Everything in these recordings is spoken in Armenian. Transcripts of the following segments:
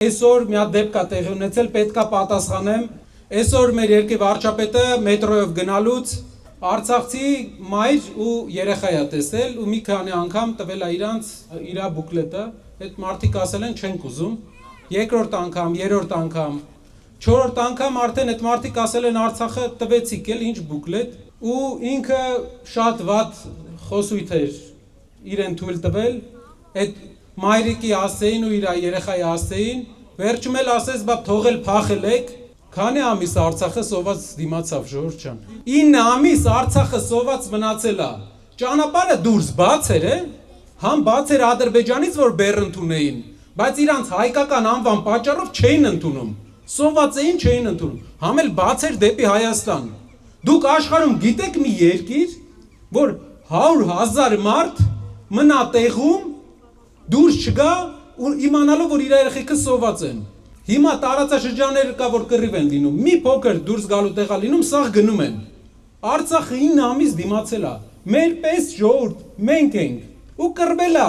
Այսօր մի հատ դեպք կա տեղի ունեցել, պետք է պատասխանեմ։ Այսօր մեր երկրի վարչապետը մետրոյով գնալուց Արցախցի մայր ու երեխա է տեսել ու մի քանի անգամ տվել է իրանց իր բուկլետը։ Այդ մարդիկ ասել են չենք ուզում։ Երկրորդ անգամ, երրորդ անգամ, չորրորդ անգամ արդեն այդ մարդիկ ասել են Արցախը տվեցիք էլ ինչ բուկլետ ու ինքը շատ վատ խոսույթ էր իրեն թույլ տվել։ Այդ մայրիկի ասեին ու իր երեխայի ասեին, վերջում էլ ասես բա թողել փախել եք, քանի ամիս Արցախը սոված դիմացավ ժողովուրդ ջան։ 9 ամիս Արցախը սոված մնացել է։ Ճանապարհը դուրս բաց էր, համ բաց էր Ադրբեջանից, որ բեռ ընդունեին, բայց իրանց հայկական անվան պատճառով չէին ընդունում։ Սոված էին, չէին ընդունում։ Համ էլ բաց էր դեպի Հայաստան։ Դուք աշխարհում գիտեք մի երկիր, որ 100,000 մարդ մնա տեղում դուրս չգա ու իմանալով որ իր երեխեքը սոված են։ Հիմա տարածաշրջաններ կա որ կռիվ են լինում, մի փոքր դուրս գալու տեղ է լինում, սաղ գնում են։ Արցախը 9 ամիս դիմացել է։ Մեր պես ժողովուրդ մենք ենք ու կռվել է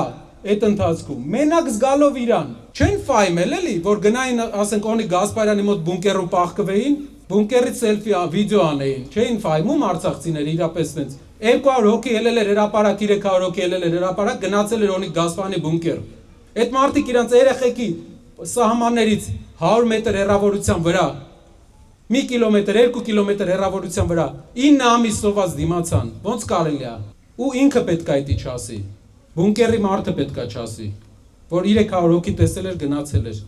այդ ընթացքում։ Մենակ զգալով իրան։ Չեն ֆայմել էլի, որ գնային, ասենք Օնիկ Գասպարյանի մոտ բունկերում պահկվեին, բունկերից սելֆի վիդեո անեին։ Չէին ֆայմում արցախցիները իրապես տենց 200 հոգի ելել էր հրապարակ, 300 հոգի ելել էր հրապարակ, գնացել էր Օնիկ Գասպարյանի բունկեր։ Այդ մարդիկ իրանց երեխեքի սահմաններից 100 մետր հեռավորության վրա, 1 կիլոմետր, 2 կիլոմետր հեռավորության վրա 9 ամիս սոված դիմացան, ոնց կարելի է։ Ու ինքը պետք է դա չասի։ Բունկերի մարդը պետք է չասի, որ 300 հոգի տեսել էր, գնացել էր։